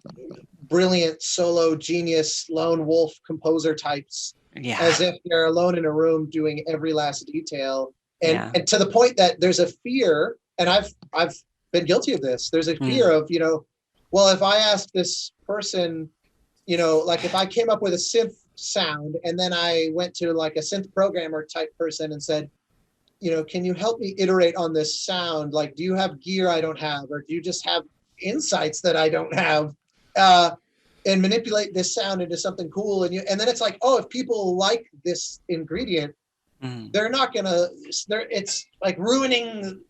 brilliant solo genius, lone wolf composer types as if they're alone in a room doing every last detail. And to the point that there's a fear, and I've been guilty of this. There's a fear of, well, if I ask this person, if I came up with a synth sound and then I went to a synth programmer type person and said, can you help me iterate on this sound? Do you have gear I don't have, or do you just have insights that I don't have, and manipulate this sound into something cool? And then it's if people like this ingredient, they're not gonna. It's ruining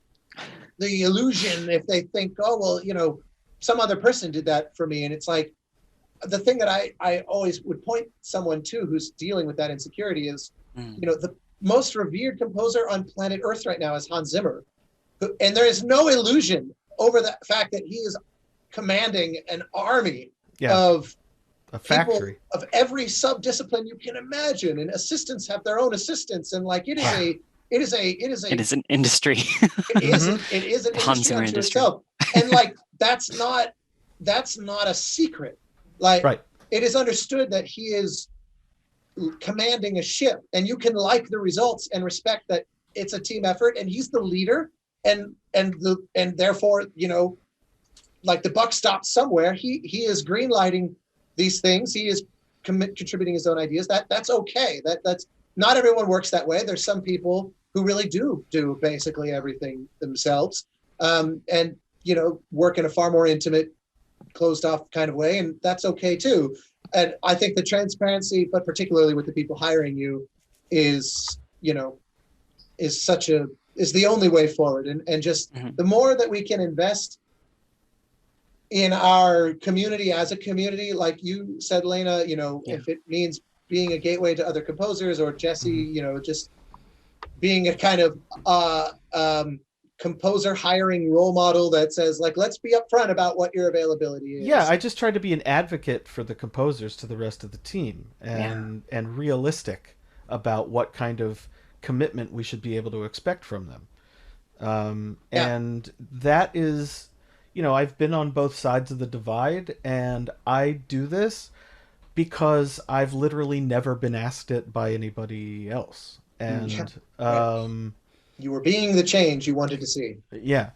the illusion if they think, oh well, some other person did that for me. And it's the thing that I always would point someone to who's dealing with that insecurity is, the most revered composer on planet Earth right now is Hans Zimmer. And there is no illusion over the fact that he is commanding an army of a factory of every sub-discipline you can imagine. And assistants have their own assistants. And it is an industry. It is an industry unto itself. And that's not a secret. It is understood that he is commanding a ship, and you can like the results and respect that it's a team effort, and he's the leader, and therefore the buck stops somewhere. He is greenlighting these things. He is contributing his own ideas. That's okay. That's not everyone works that way. There's some people who really do basically everything themselves, and work in a far more intimate, closed off kind of way, and that's okay too. And I think the transparency, but particularly with the people hiring you, is is the only way forward. And just the more that we can invest in our community as a community, like you said, Lena, if it means being a gateway to other composers, or Jesse, just being a kind of composer hiring role model that says, like, let's be upfront about what your availability is. Yeah, I just tried to be an advocate for the composers to the rest of the team, and realistic about what kind of commitment we should be able to expect from them. And that is, I've been on both sides of the divide, and I do this because I've literally never been asked it by anybody else. And you were being the change you wanted to see. Yeah.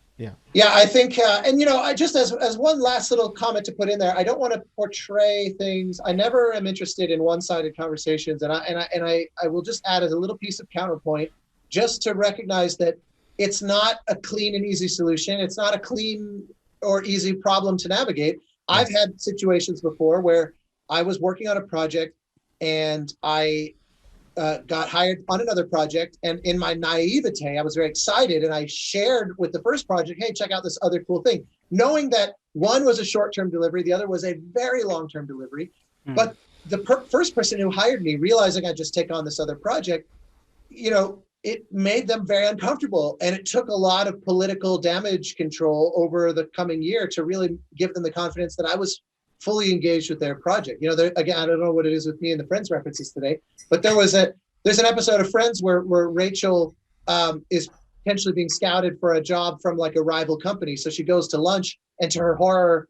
I think, I just as one last little comment to put in there, I don't want to portray things. I never am interested in one-sided conversations, and I will just add as a little piece of counterpoint, just to recognize that it's not a clean and easy solution. It's not a clean or easy problem to navigate. I've had situations before where I was working on a project and I got hired on another project, and in my naivete, I was very excited, and I shared with the first project, hey, check out this other cool thing, knowing that one was a short-term delivery, the other was a very long-term delivery. But the first person who hired me, realizing I'd just take on this other project, it made them very uncomfortable, and it took a lot of political damage control over the coming year to really give them the confidence that I was fully engaged with their project. Again, I don't know what it is with me and the Friends references today, but there's an episode of Friends where Rachel is potentially being scouted for a job from like a rival company. So she goes to lunch, and to her horror,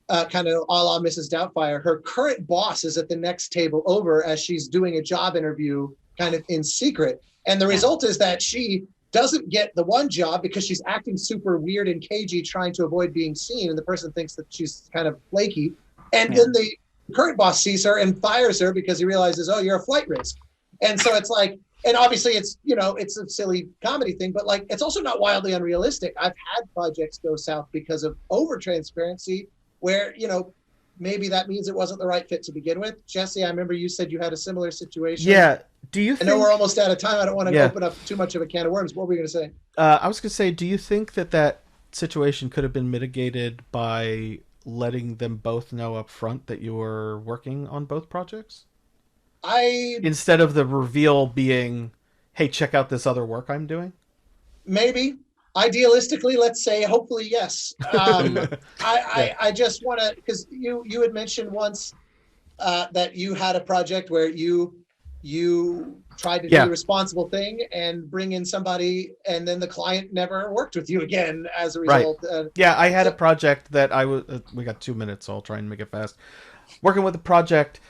kind of a la Mrs. Doubtfire, her current boss is at the next table over as she's doing a job interview kind of in secret. And the result is that she doesn't get the one job because she's acting super weird and cagey, trying to avoid being seen. And the person thinks that she's kind of flaky. And then the current boss sees her and fires her because he realizes, oh, you're a flight risk. And so it's like, and obviously it's, it's a silly comedy thing, but like, it's also not wildly unrealistic. I've had projects go south because of over transparency where, maybe that means it wasn't the right fit to begin with. Jesse, I remember you said you had a similar situation. Yeah. I know we're almost out of time. I don't want to open up too much of a can of worms. What were you going to say? I was going to say, do you think that situation could have been mitigated by letting them both know up front that you were working on both projects? Instead of the reveal being, hey, check out this other work I'm doing? Maybe. Idealistically, let's say, hopefully, yes. I just want to, because you had mentioned once that you had a project where you tried to do the responsible thing and bring in somebody, and then the client never worked with you again as a result. Right. I had a project that I was. We got 2 minutes, so I'll try and make it fast. Working with a project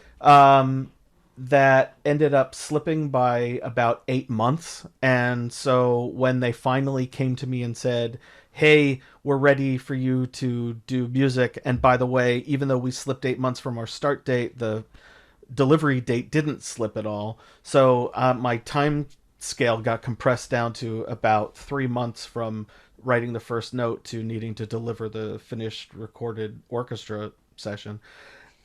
that ended up slipping by about 8 months, and so when they finally came to me and said, hey, we're ready for you to do music, and by the way, even though we slipped 8 months from our start date, the delivery date didn't slip at all. So my time scale got compressed down to about 3 months from writing the first note to needing to deliver the finished recorded orchestra session.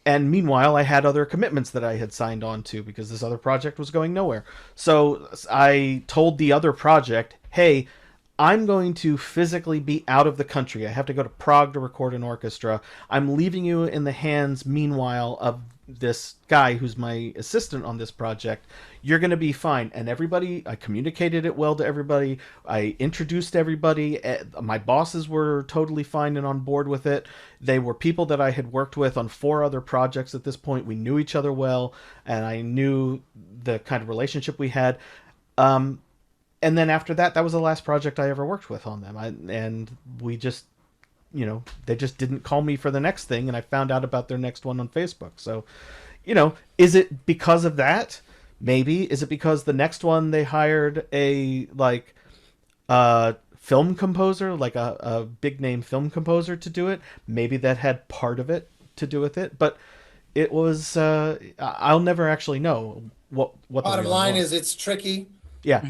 And meanwhile, I had other commitments that I had signed on to because this other project was going nowhere. So I told the other project, hey, I'm going to physically be out of the country. I have to go to Prague to record an orchestra. I'm leaving you in the hands, meanwhile, of this guy who's my assistant on this project. You're going to be fine. And everybody, I communicated it well to everybody. I introduced everybody. My bosses were totally fine and on board with it. They were people that I had worked with on 4 other projects at this point. We knew each other well, and I knew the kind of relationship we had. And then after that, that was the last project I ever worked with on them. And we just, they just didn't call me for the next thing, and I found out about their next one on Facebook. So, is it because of that? Maybe. Is it because the next one they hired a film composer, like a big name film composer to do it? Maybe that had part of it to do with it, but it was I'll never actually know what bottom line is it's tricky. Yeah.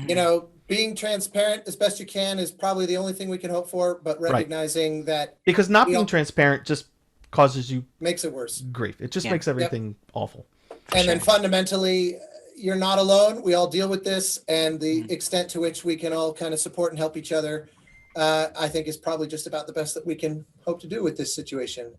being transparent as best you can is probably the only thing we can hope for, but recognizing that because not being transparent just causes you makes it worse. grief. It just makes everything awful. And then fundamentally, you're not alone. We all deal with this, and the extent to which we can all kind of support and help each other, I think is probably just about the best that we can hope to do with this situation.